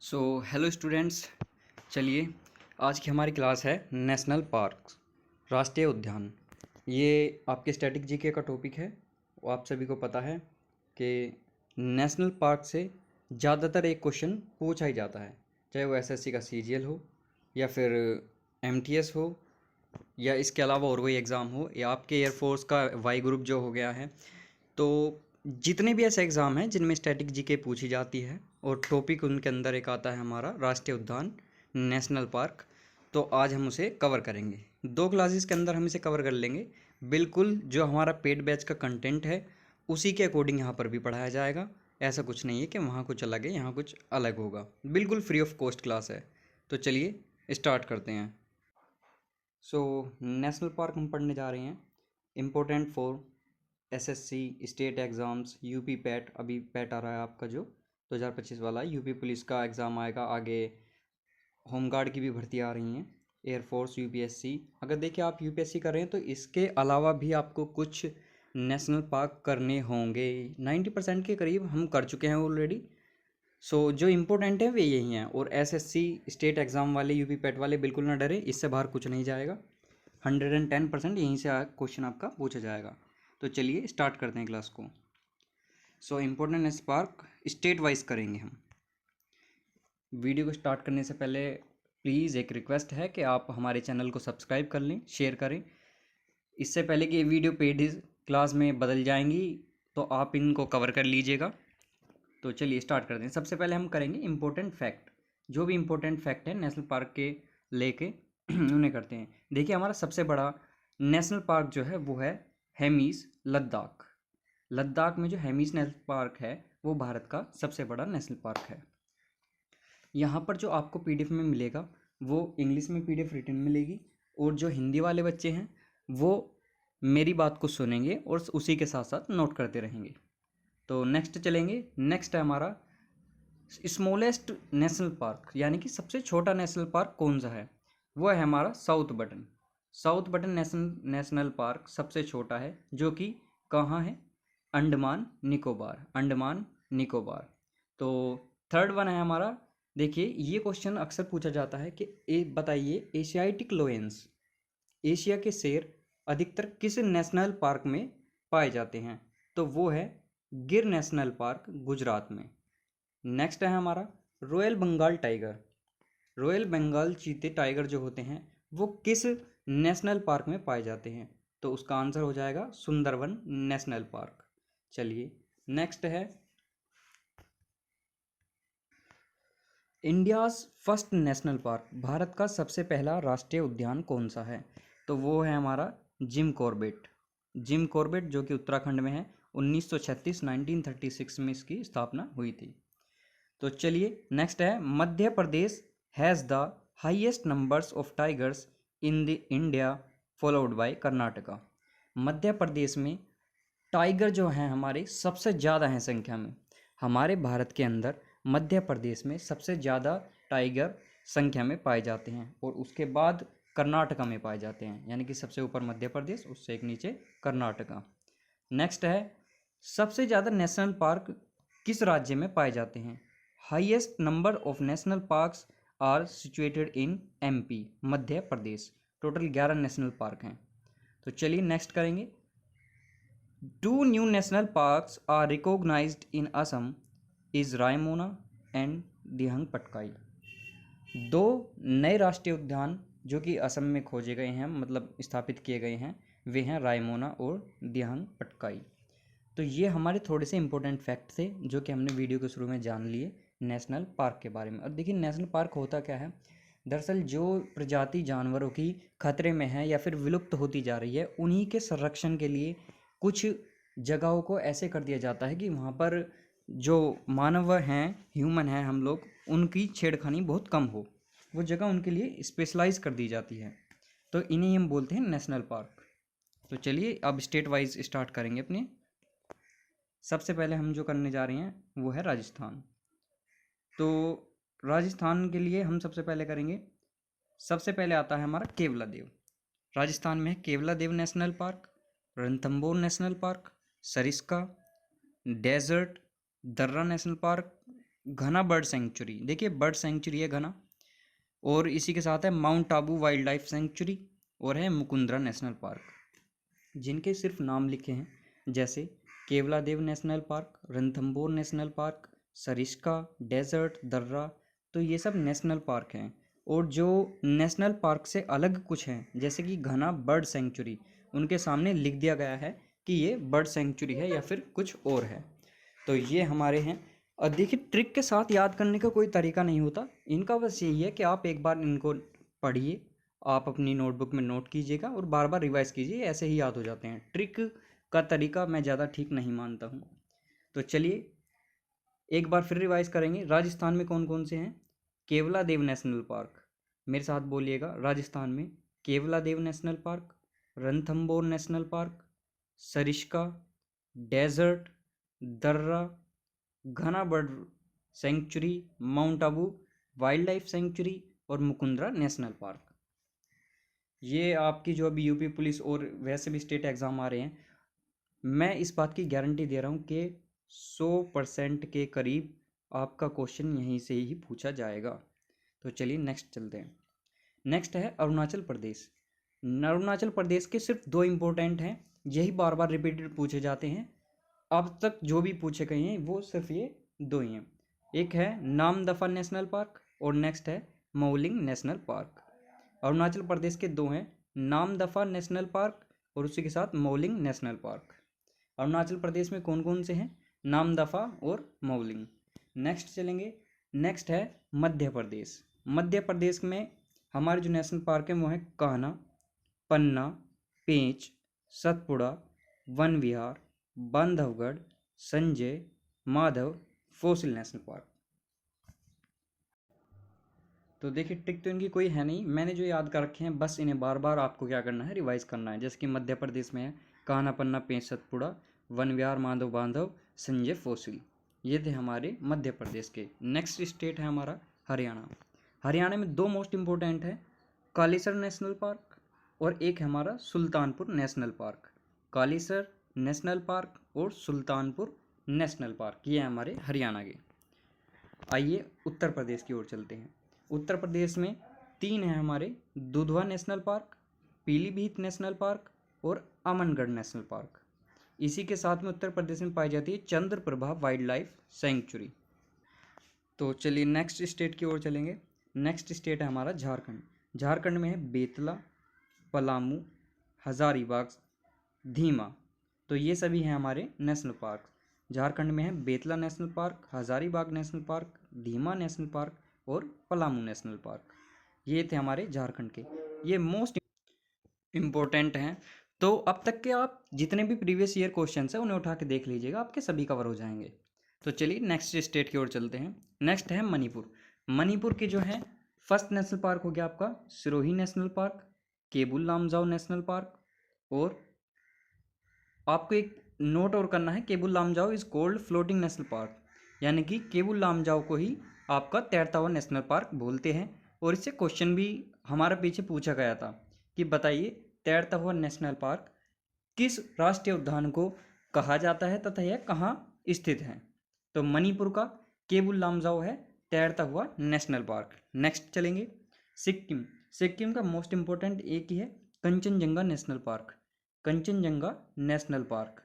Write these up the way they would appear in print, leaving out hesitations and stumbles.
So hello students, चलिए आज की हमारी क्लास है नेशनल पार्क्स, राष्ट्रीय उद्यान। ये आपके स्टैटिक जीके का टॉपिक है। वो आप सभी को पता है कि नेशनल पार्क से ज़्यादातर एक क्वेश्चन पूछा ही जाता है, चाहे वो एसएससी का सीजीएल हो या फिर एमटीएस हो या इसके अलावा और कोई एग्ज़ाम हो या आपके एयरफोर्स का वाई ग्रुप जो हो गया है। तो जितने भी ऐसे एग्ज़ाम हैं जिनमें स्टैटिक जीके पूछी जाती है और टॉपिक उनके अंदर एक आता है हमारा राष्ट्रीय उद्यान नेशनल पार्क। तो आज हम उसे कवर करेंगे, 2 क्लासेस के अंदर हम इसे कवर कर लेंगे। बिल्कुल जो हमारा पेड बैच का कंटेंट है उसी के अकॉर्डिंग यहाँ पर भी पढ़ाया जाएगा। ऐसा कुछ नहीं है कि वहाँ कुछ अलग है यहाँ कुछ अलग होगा, बिल्कुल फ्री ऑफ कॉस्ट क्लास है। तो चलिए स्टार्ट करते हैं। नेशनल पार्क हम पढ़ने जा रहे हैं, important for SSC state exams, UP PAT. अभी पैट आ रहा है आपका जो 2025 वाला, यूपी पुलिस का एग्ज़ाम आएगा आगे, होमगार्ड की भी भर्ती आ रही हैं, एयरफोर्स, यूपीएससी। अगर देखिए आप यूपीएससी कर रहे हैं तो इसके अलावा भी आपको कुछ नेशनल पार्क करने होंगे। 90% के करीब हम कर चुके हैं ऑलरेडी। जो इम्पोर्टेंट है वे यही हैं। और एसएससी स्टेट एग्ज़ाम वाले, यूपी पैट वाले बिल्कुल ना डरे, इससे बाहर कुछ नहीं जाएगा। 110% यहीं से क्वेश्चन आपका पूछा जाएगा। तो चलिए स्टार्ट करते हैं क्लास को। Important national park state wise करेंगे हम। वीडियो को स्टार्ट करने से पहले प्लीज़ एक रिक्वेस्ट है कि आप हमारे चैनल को सब्सक्राइब कर लें, शेयर करें। इससे पहले कि ये वीडियो पेड क्लास में बदल जाएंगी तो आप इनको कवर कर लीजिएगा। तो चलिए स्टार्ट करते हैं। सबसे पहले हम करेंगे इम्पोर्टेंट फैक्ट। जो भी इम्पोर्टेंट फैक्ट है नेशनल पार्क के लेके उन्हें करते हैं। देखिए हमारा सबसे बड़ा नेशनल पार्क जो है वो है हेमीज लद्दाख। लद्दाख में जो हेमीज नेशनल पार्क है वो भारत का सबसे बड़ा नेशनल पार्क है। यहाँ पर जो आपको पीडीएफ में मिलेगा वो इंग्लिश में पीडीएफ रिटन मिलेगी, और जो हिंदी वाले बच्चे हैं वो मेरी बात को सुनेंगे और उसी के साथ साथ नोट करते रहेंगे। तो नेक्स्ट चलेंगे। नेक्स्ट है हमारा स्मॉलेस्ट नेशनल पार्क, यानी कि सबसे छोटा नेशनल पार्क कौन सा है। वो है हमारा south button. South button national park सबसे छोटा है, जो कि कहाँ है, अंडमान निकोबार, अंडमान निकोबार। तो थर्ड वन है हमारा, देखिए ये क्वेश्चन अक्सर पूछा जाता है कि बताइए एशियाटिक लोयंस, एशिया के शेर अधिकतर किस नेशनल पार्क में पाए जाते हैं। तो वो है गिर नेशनल पार्क, गुजरात में। नेक्स्ट है हमारा royal Bengal tiger. Royal Bengal चीते टाइगर जो होते हैं वो किस नेशनल पार्क में पाए जाते हैं। तो उसका आंसर हो जाएगा सुंदरवन नेशनल पार्क। चलिए नेक्स्ट है India's first national park, Bharat का सबसे पहला राष्ट्रीय उद्यान कौन सा है। तो वो है हमारा जिम कॉर्बेट। जिम कॉर्बेट जो कि उत्तराखंड में है, 1936 में इसकी स्थापना हुई थी। तो चलिए नेक्स्ट है Madhya Pradesh has the highest numbers of tigers in the India followed by Karnataka. Madhya Pradesh में टाइगर जो हैं हमारे सबसे ज़्यादा हैं संख्या में। हमारे भारत के अंदर मध्य प्रदेश में सबसे ज़्यादा टाइगर संख्या में पाए जाते हैं, और उसके बाद कर्नाटका में पाए जाते हैं, यानी कि सबसे ऊपर मध्य प्रदेश, उससे एक नीचे कर्नाटका। नेक्स्ट है सबसे ज़्यादा नेशनल पार्क किस राज्य में पाए जाते हैं। Highest number of national parks are situated in MP, Madhya Pradesh. Total 11 national park हैं। तो चलिए नेक्स्ट करेंगे। 2 new national parks are recognized in Assam is Raimona and Dihang Patkai. 2 नए राष्ट्रीय उद्यान जो कि असम में खोजे गए हैं, मतलब स्थापित किए गए हैं, वे हैं रायमोना और दिहंग पटकाई। तो ये हमारे थोड़े से इंपॉर्टेंट फैक्ट थे जो कि हमने वीडियो के शुरू में जान लिए नेशनल पार्क के बारे में। और देखिए नेशनल पार्क होता क्या है, दरअसल जो प्रजाति जानवरों की खतरे में है या फिर विलुप्त होती जा रही है, उन्हीं के संरक्षण के लिए कुछ जगहों को ऐसे कर दिया जाता है कि वहाँ पर जो मानव हैं, ह्यूमन हैं हम लोग, उनकी छेड़खानी बहुत कम हो। वो जगह उनके लिए स्पेशलाइज कर दी जाती है। तो इन्हें हम बोलते हैं नेशनल पार्क। तो चलिए अब स्टेट वाइज स्टार्ट करेंगे अपने। सबसे पहले हम जो करने जा रहे हैं वो है राजस्थान। तो राजस्थान के लिए हम सबसे पहले करेंगे, सबसे पहले आता है हमारा केवला देव। राजस्थान में है Keoladeo national park, Ranthambore national park, Sariska, desert, Darrah national park, Ghana bird sanctuary, देखिए बर्ड सेंचुरी है घना, और इसी के साथ है mount Abu wildlife sanctuary, और है मुकुंदरा नेशनल पार्क, जिनके सिर्फ नाम लिखे हैं, जैसे Keoladeo national park, Ranthambore national park, Sariska desert, Darrah, तो ये सब नेशनल पार्क हैं। और जो नेशनल पार्क से अलग कुछ हैं, जैसे कि घना बर्ड सेंचुरी, उनके सामने लिख दिया गया है कि ये बर्ड सेंचुरी है या फिर कुछ और है। तो ये हमारे हैं। और देखिए ट्रिक के साथ याद करने का कोई तरीका नहीं होता, इनका बस यही है कि आप एक बार इनको पढ़िए, आप अपनी नोटबुक में नोट कीजिएगा और बार बार रिवाइज कीजिए, ऐसे ही याद हो जाते हैं। ट्रिक का तरीका मैं ज़्यादा ठीक नहीं मानता हूँ। तो चलिए एक बार फिर रिवाइज करेंगे। राजस्थान में कौन कौन से हैं? केवलादेव नेशनल पार्क, मेरे साथ बोलिएगा, राजस्थान में Keoladeo national park, Ranthambore national park, Sariska desert, Darrah, Ghana bird sanctuary, mount Abu wildlife sanctuary और मुकुंदरा नेशनल पार्क। ये आपकी जो अभी यूपी पुलिस और वैसे भी स्टेट एग्ज़ाम आ रहे हैं, मैं इस बात की गारंटी दे रहा हूँ कि 100% के करीब आपका क्वेश्चन यहीं से ही पूछा जाएगा। तो चलिए नेक्स्ट चलते हैं। नेक्स्ट है अरुणाचल प्रदेश। अरुणाचल प्रदेश के सिर्फ 2 इम्पोर्टेंट हैं, यही बार बार रिपीटेड पूछे जाते हैं। अब तक जो भी पूछे गए हैं वो सिर्फ ये 2 ही हैं। एक है नामदफा नेशनल पार्क और नेक्स्ट है मौलिंग नेशनल पार्क। अरुणाचल प्रदेश के 2 हैं, नामदफा नेशनल पार्क और उसी के साथ मौलिंग नेशनल पार्क। अरुणाचल प्रदेश में कौन कौन से हैं? नामदफा और मौलिंग। नेक्स्ट चलेंगे। नेक्स्ट है मध्य प्रदेश। मध्य प्रदेश में हमारे जो नेशनल पार्क हैं वो हैं Kanha, Panna, Pench, Satpura, Van Vihar, Bandhavgarh, Sanjay, Madhav, fossil national park. तो देखिए टिक तो इनकी कोई है नहीं, मैंने जो याद कर रखे हैं बस इन्हें बार बार आपको क्या करना है, रिवाइज करना है। जैसे कि मध्य प्रदेश में है कान्हा, पन्ना, पेंच, सतपुड़ा, वन विहार, माधव, बांधव, संजय, फॉसिल। ये थे हमारे मध्य प्रदेश के। नेक्स्ट स्टेट है हमारा हरियाणा। हरियाणा में 2 मोस्ट इम्पोर्टेंट है, कालीसर नेशनल पार्क और एक है हमारा Sultanpur national park. Kalesar national park और सुल्तानपुर नेशनल पार्क, ये है हमारे हरियाणा के। आइए उत्तर प्रदेश की ओर चलते हैं। उत्तर प्रदेश में 3 हैं हमारे, Dudhwa national park, Pilibhit national park और अमनगढ़ नेशनल पार्क। इसी के साथ में उत्तर प्रदेश में पाई जाती है चंद्रप्रभा वाइल्ड लाइफ सेंचुरी। तो चलिए नेक्स्ट स्टेट की ओर चलेंगे। नेक्स्ट स्टेट है हमारा झारखंड। झारखंड में है बेतला, पलामू, हजारीबाग, धीमा, तो ये सभी हैं हमारे नेशनल पार्क। झारखंड में है Betla national park, Hazaribagh national park, धीमा नेशनल पार्क और पलामू नेशनल पार्क। ये थे हमारे झारखंड के, ये मोस्ट इम्पोर्टेंट हैं। तो अब तक के आप जितने भी प्रीवियस ईयर क्वेश्चंस हैं उन्हें उठा के देख लीजिएगा, आपके सभी कवर हो जाएंगे। तो चलिए नेक्स्ट स्टेट की ओर चलते हैं। नेक्स्ट है मणिपुर। मणिपुर के जो है फर्स्ट नेशनल पार्क हो गया आपका Sirohi national park, Keibul Lamjao national park, और आपको एक नोट और करना है, Keibul Lamjao is called floating national park, यानी कि केबुल लामजाओ को ही आपका तैरता हुआ नेशनल पार्क बोलते हैं। और इससे क्वेश्चन भी हमारा पीछे पूछा गया था कि बताइए तैरता हुआ नेशनल पार्क किस राष्ट्रीय उद्यान को कहा जाता है तथा यह कहाँ स्थित है। तो मणिपुर का केबुल लामजाओ है तैरता हुआ नेशनल पार्क। नेक्स्ट चलेंगे सिक्किम। सिक्किम का मोस्ट इंपॉर्टेंट एक ही है Kanchenjunga national park, Kanchenjunga national park.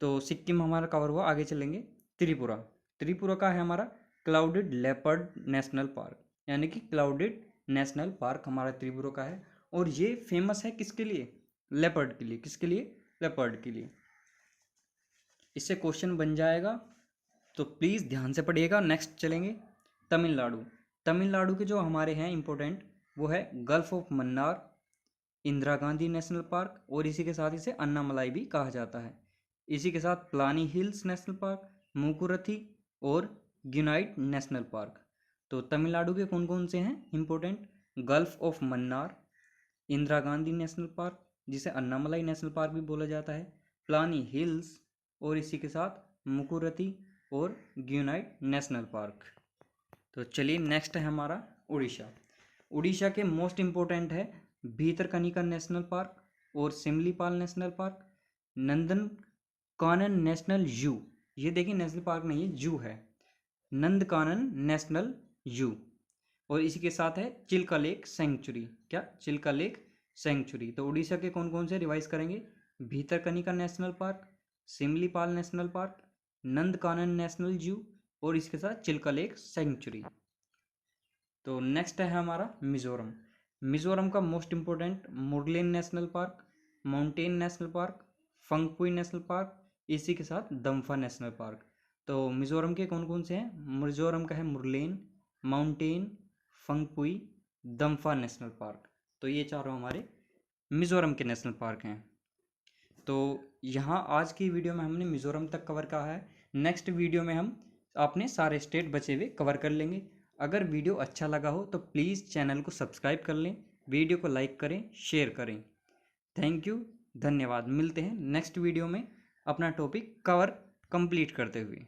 तो सिक्किम हमारा कवर हुआ। आगे चलेंगे त्रिपुरा। त्रिपुरा का है हमारा क्लाउडेड लेपर्ड नेशनल पार्क, यानी कि क्लाउडेड नेशनल पार्क हमारा त्रिपुरा का है। और ये फेमस है किसके लिए? लेपर्ड के लिए। किसके लिए? लेपर्ड के लिए। इससे क्वेश्चन बन जाएगा, तो प्लीज़ ध्यान से पढ़िएगा। नेक्स्ट चलेंगे तमिलनाडु। तमिलनाडु के जो हमारे हैं इंपॉर्टेंट वो है gulf of Mannar, Indira Gandhi national park, और इसी के साथ इसे अन्नामलाई भी कहा जाता है। इसी के साथ प्लानी हिल्स नेशनल पार्क, मुकुरथी और गिनाइट नेशनल पार्क। तो तमिलनाडु के कौन कौन से हैं important? Gulf of Mannar, Indira Gandhi national park जिसे अन्नामलाई नेशनल पार्क भी बोला जाता है, प्लानी हिल्स, और इसी के साथ मुकुरथी और गिनाइट नेशनल पार्क। तो चलिए नेक्स्ट है हमारा उड़ीसा। उड़ीसा के मोस्ट इम्पोर्टेंट है भीतरकनिका नेशनल पार्क और Similipal national park, Nandan Kanan national जू। ये देखिए नेशनल पार्क नहीं है, जू है। नंदकानन नेशनल जू, और इसी के साथ है चिल्का लेक सेंचुरी। क्या? Chilka lake sanctuary. तो उड़ीसा के कौन कौन से रिवाइज करेंगे? Bhitarkanika national park, Similipal national park, Nandankanan national zoo, और इसके साथ चिल्का लेक सेंचुरी। तो नेक्स्ट है हमारा मिजोरम। मिजोरम का most important Murlen national park, mountain national park, Phawngpui national park, इसी के साथ दम्फा नेशनल पार्क। तो मिजोरम के कौन कौन से हैं? मिजोरम का है मुरलेन, माउंटेन, फंगपुई, दम्फा नेशनल पार्क। तो ये चारों हमारे मिजोरम के नेशनल पार्क हैं। तो यहाँ आज की वीडियो में हमने मिजोरम तक कवर करा है। नेक्स्ट वीडियो में हम अपने सारे स्टेट बचे हुए कवर कर लेंगे। अगर वीडियो अच्छा लगा हो तो प्लीज़ चैनल को सब्सक्राइब कर लें, वीडियो को लाइक करें, शेयर करें। थैंक यू, धन्यवाद। मिलते हैं नेक्स्ट वीडियो में अपना टॉपिक कवर कंप्लीट करते हुए।